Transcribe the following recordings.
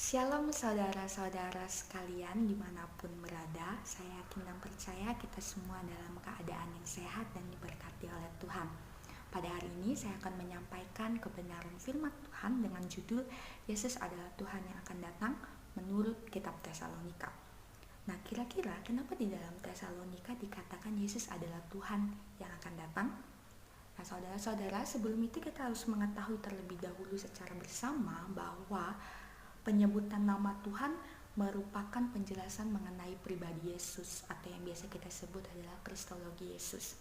Shalom saudara-saudara sekalian dimanapun berada. Saya yakin dan percaya kita semua dalam keadaan yang sehat dan diberkati oleh Tuhan. Pada hari ini saya akan menyampaikan kebenaran firman Tuhan dengan judul Yesus adalah Tuhan yang akan datang menurut kitab Tesalonika. Nah, kira-kira kenapa di dalam Tesalonika dikatakan Yesus adalah Tuhan yang akan datang? Nah, saudara-saudara, sebelum itu kita harus mengetahui terlebih dahulu secara bersama bahwa penyebutan nama Tuhan merupakan penjelasan mengenai pribadi Yesus atau yang biasa kita sebut adalah Kristologi Yesus.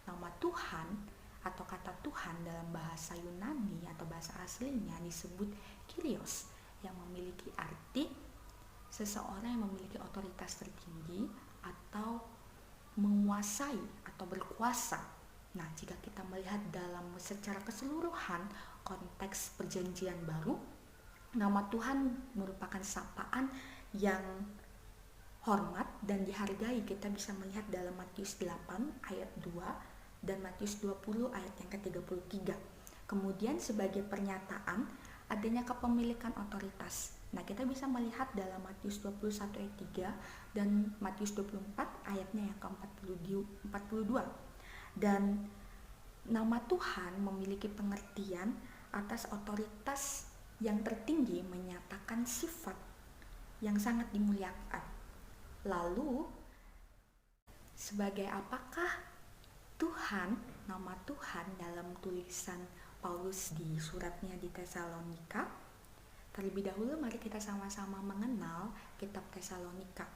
Nama Tuhan atau kata Tuhan dalam bahasa Yunani atau bahasa aslinya disebut Kyrios, yang memiliki arti seseorang yang memiliki otoritas tertinggi atau menguasai atau berkuasa. Nah, jika kita melihat dalam secara keseluruhan konteks perjanjian baru, nama Tuhan merupakan sapaan yang hormat dan dihargai. Kita bisa melihat dalam Matius 8 ayat 2 dan Matius 20 ayat yang ke-33. Kemudian sebagai pernyataan adanya kepemilikan otoritas. Nah, kita bisa melihat dalam Matius 21 ayat 3 dan Matius 24 ayatnya yang ke-42. Dan nama Tuhan memiliki pengertian atas otoritas yang tertinggi, menyatakan sifat yang sangat dimuliakan. Lalu, sebagai apakah Tuhan, nama Tuhan dalam tulisan Paulus di suratnya di Tesalonika? Terlebih dahulu mari kita sama-sama mengenal kitab Tesalonika.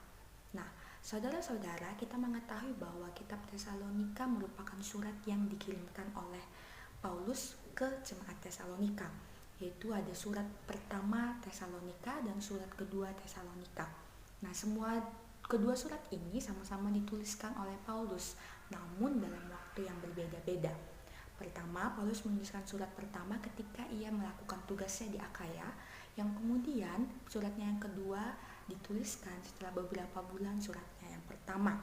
Nah, saudara-saudara, kita mengetahui bahwa kitab Tesalonika merupakan surat yang dikirimkan oleh Paulus ke jemaat Tesalonika, yaitu ada surat pertama Tesalonika dan surat kedua Tesalonika. Nah, semua kedua surat ini sama-sama dituliskan oleh Paulus, namun dalam waktu yang berbeda-beda. Pertama, Paulus menuliskan surat pertama ketika ia melakukan tugasnya di Akaya, yang kemudian suratnya yang kedua dituliskan setelah beberapa bulan suratnya yang pertama.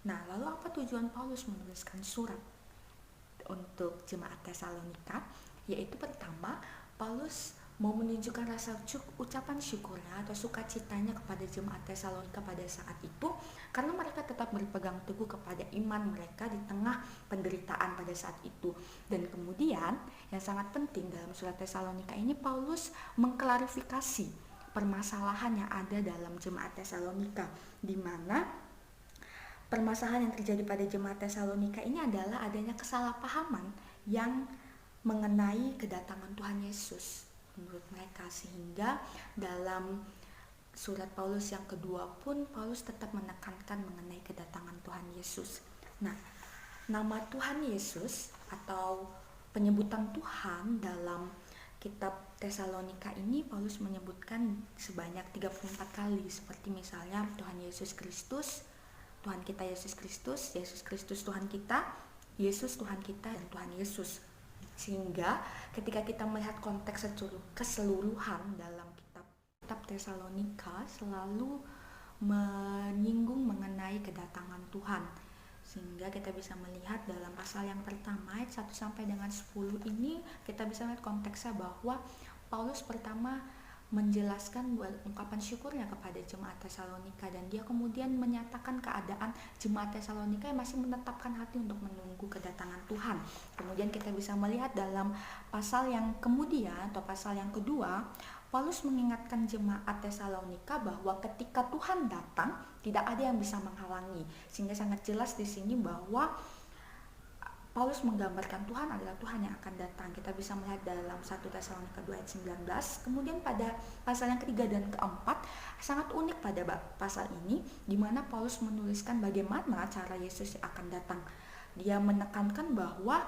Nah, lalu apa tujuan Paulus menuliskan surat untuk jemaat Tesalonika? Yaitu pertama, Paulus mau menunjukkan rasa ucapan syukurnya atau sukacitanya kepada jemaat Tesalonika pada saat itu, karena mereka tetap berpegang teguh kepada iman mereka di tengah penderitaan pada saat itu. Dan kemudian yang sangat penting dalam surat Tesalonika ini, Paulus mengklarifikasi permasalahan yang ada dalam jemaat Tesalonika, di mana permasalahan yang terjadi pada jemaat Tesalonika ini adalah adanya kesalahpahaman yang mengenai kedatangan Tuhan Yesus menurut mereka, sehingga dalam surat Paulus yang kedua pun Paulus tetap menekankan mengenai kedatangan Tuhan Yesus. Nah, nama Tuhan Yesus atau penyebutan Tuhan dalam kitab Tesalonika ini Paulus menyebutkan sebanyak 34 kali, seperti misalnya Tuhan Yesus Kristus, Tuhan kita Yesus Kristus Tuhan kita, Yesus Tuhan kita, dan Tuhan Yesus. Sehingga ketika kita melihat konteks keseluruhan dalam kitab Tesalonika selalu menyinggung mengenai kedatangan Tuhan, sehingga kita bisa melihat dalam pasal yang pertama ayat 1 sampai dengan 10 ini kita bisa melihat konteksnya bahwa Paulus pertama menjelaskan ungkapan syukurnya kepada jemaat Tesalonika, dan dia kemudian menyatakan keadaan jemaat Tesalonika yang masih menetapkan hati untuk menunggu kedatangan Tuhan. Kemudian kita bisa melihat dalam pasal yang kemudian atau pasal yang kedua, Paulus mengingatkan jemaat Tesalonika bahwa ketika Tuhan datang tidak ada yang bisa menghalangi, sehingga sangat jelas di sini bahwa Paulus menggambarkan Tuhan adalah Tuhan yang akan datang. Kita bisa melihat dalam 1 Tesalonika 2 ayat 19. Kemudian pada pasal yang ketiga dan keempat, sangat unik pada pasal ini, di mana Paulus menuliskan bagaimana cara Yesus yang akan datang. Dia menekankan bahwa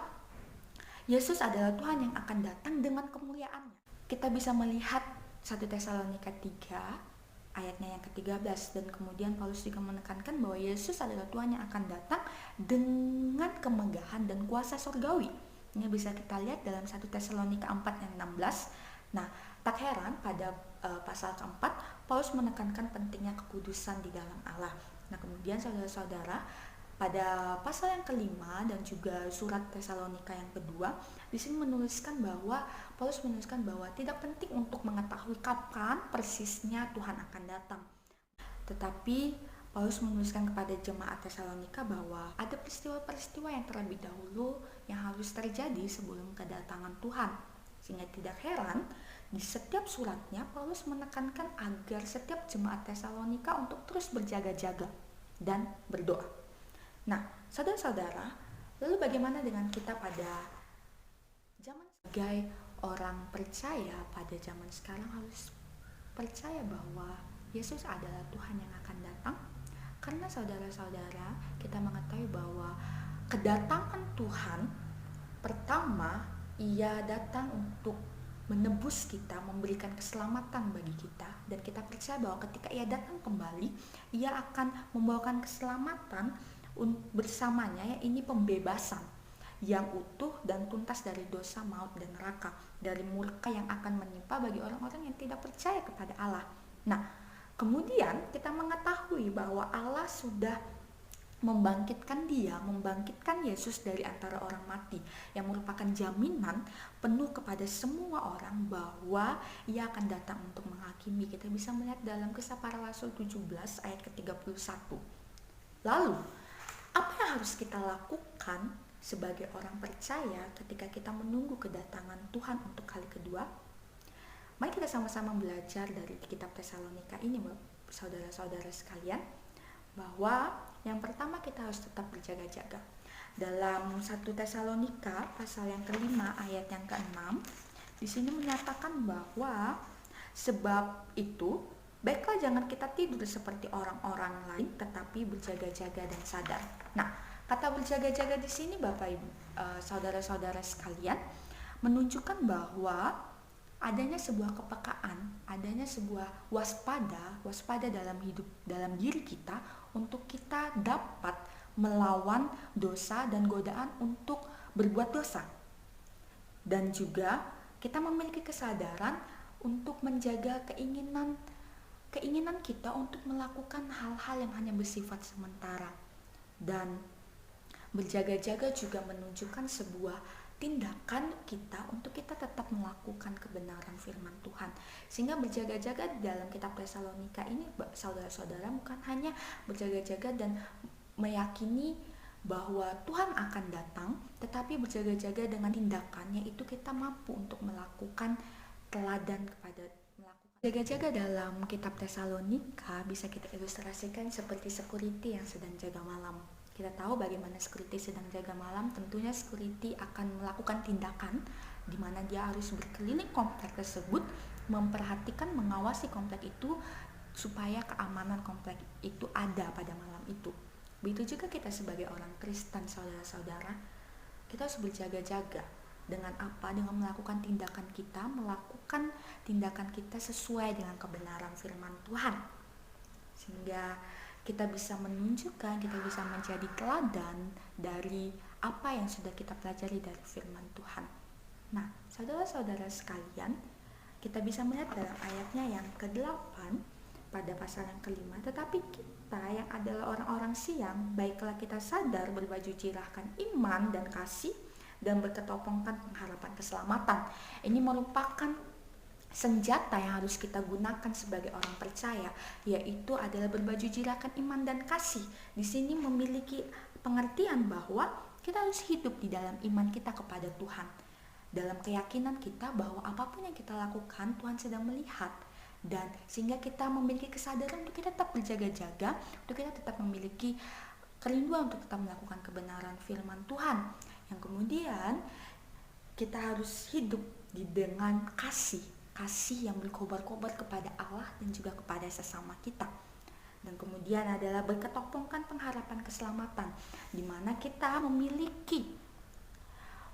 Yesus adalah Tuhan yang akan datang dengan kemuliaannya. Kita bisa melihat 1 Tesalonika 3 ayatnya yang ke-13, dan kemudian Paulus juga menekankan bahwa Yesus adalah Tuhan yang akan datang dengan kemegahan dan kuasa surgawi. Ini bisa kita lihat dalam 1 Tesalonika 4 ayat 16. Nah, tak heran pada pasal keempat Paulus menekankan pentingnya kekudusan di dalam Allah. Nah, kemudian saudara-saudara, Pada pasal yang kelima dan juga surat Tesalonika yang kedua, di sini Paulus menuliskan bahwa tidak penting untuk mengetahui kapan persisnya Tuhan akan datang. Tetapi Paulus menuliskan kepada jemaat Tesalonika bahwa ada peristiwa-peristiwa yang terlebih dahulu yang harus terjadi sebelum kedatangan Tuhan. Sehingga tidak heran, di setiap suratnya Paulus menekankan agar setiap jemaat Tesalonika untuk terus berjaga-jaga dan berdoa. Nah, saudara-saudara, lalu bagaimana dengan kita pada zaman sebagai orang percaya pada zaman sekarang harus percaya bahwa Yesus adalah Tuhan yang akan datang? Karena saudara-saudara, kita mengetahui bahwa kedatangan Tuhan pertama, Ia datang untuk menebus kita, memberikan keselamatan bagi kita, dan kita percaya bahwa ketika Ia datang kembali, Ia akan membawakan keselamatan bersamanya, ya, ini pembebasan yang utuh dan tuntas dari dosa, maut, dan neraka, dari murka yang akan menimpa bagi orang-orang yang tidak percaya kepada Allah. Nah, kemudian kita mengetahui bahwa Allah sudah membangkitkan Yesus dari antara orang mati, yang merupakan jaminan penuh kepada semua orang bahwa Ia akan datang untuk menghakimi. Kita bisa melihat dalam Kisah Para Rasul 17 ayat ke-31. Lalu, apa yang harus kita lakukan sebagai orang percaya ketika kita menunggu kedatangan Tuhan untuk kali kedua? Mari kita sama-sama belajar dari kitab Tesalonika ini, saudara-saudara sekalian, bahwa yang pertama kita harus tetap berjaga-jaga. Dalam 1 Tesalonika pasal yang kelima ayat yang ke-6, di sini menyatakan bahwa sebab itu baiklah jangan kita tidur seperti orang-orang lain, tetapi berjaga-jaga dan sadar. Nah, kata berjaga-jaga di sini Bapak Ibu, saudara-saudara sekalian, menunjukkan bahwa adanya sebuah kepekaan, adanya sebuah waspada dalam diri kita untuk kita dapat melawan dosa dan godaan untuk berbuat dosa. Dan juga kita memiliki kesadaran untuk menjaga keinginan kita untuk melakukan hal-hal yang hanya bersifat sementara. Dan berjaga-jaga juga menunjukkan sebuah tindakan kita untuk kita tetap melakukan kebenaran firman Tuhan. Sehingga berjaga-jaga dalam kitab Tesalonika ini, saudara-saudara, bukan hanya berjaga-jaga dan meyakini bahwa Tuhan akan datang, tetapi berjaga-jaga dengan tindakannya itu kita mampu untuk melakukan teladan kepada jaga-jaga. Dalam kitab Tesalonika bisa kita ilustrasikan seperti security yang sedang jaga malam. Kita tahu bagaimana security sedang jaga malam. Tentunya security akan melakukan tindakan di mana dia harus berkeliling komplek tersebut, memperhatikan, mengawasi komplek itu supaya keamanan komplek itu ada pada malam itu. Begitu juga kita sebagai orang Kristen, saudara-saudara, kita harus berjaga-jaga. Dengan apa? Dengan melakukan tindakan kita sesuai dengan kebenaran firman Tuhan. Sehingga kita bisa menunjukkan, kita bisa menjadi teladan dari apa yang sudah kita pelajari dari firman Tuhan. Nah, saudara-saudara sekalian, kita bisa melihat dalam ayatnya yang ke-8 pada pasal yang kelima, tetapi kita yang adalah orang-orang siang, baiklah kita sadar, berbaju jirahkan iman dan kasih, dan berketopongkan pengharapan keselamatan. Ini merupakan senjata yang harus kita gunakan sebagai orang percaya, yaitu adalah berbaju jirahkan iman dan kasih. Di sini memiliki pengertian bahwa kita harus hidup di dalam iman kita kepada Tuhan, dalam keyakinan kita bahwa apapun yang kita lakukan Tuhan sedang melihat, dan sehingga kita memiliki kesadaran untuk kita tetap berjaga-jaga, untuk kita tetap memiliki kerinduan untuk tetap melakukan kebenaran firman Tuhan. Yang kemudian kita harus hidup dengan kasih yang berkobar-kobar kepada Allah dan juga kepada sesama kita. Dan kemudian adalah berketopongkan pengharapan keselamatan, di mana kita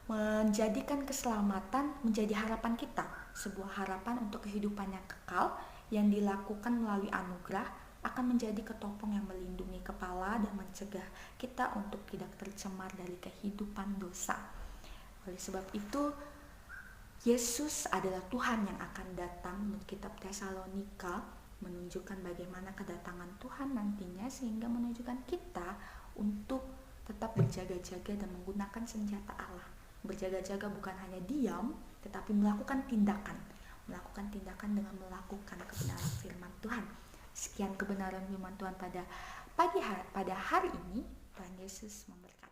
menjadikan keselamatan menjadi harapan kita, sebuah harapan untuk kehidupan yang kekal yang dilakukan melalui anugerah, akan menjadi ketopong yang melindungi kepala dan mencegah kita untuk tidak tercemar dari kehidupan dosa. Oleh sebab itu, Yesus adalah Tuhan yang akan datang. Menurut kitab Tesalonika menunjukkan bagaimana kedatangan Tuhan nantinya, sehingga menunjukkan kita untuk tetap berjaga-jaga dan menggunakan senjata Allah. Berjaga-jaga bukan hanya diam, tetapi melakukan tindakan dengan melakukan kebenaran firman Tuhan. Sekian kebenaran firman Tuhan pada hari ini. Tuhan Yesus memberkati.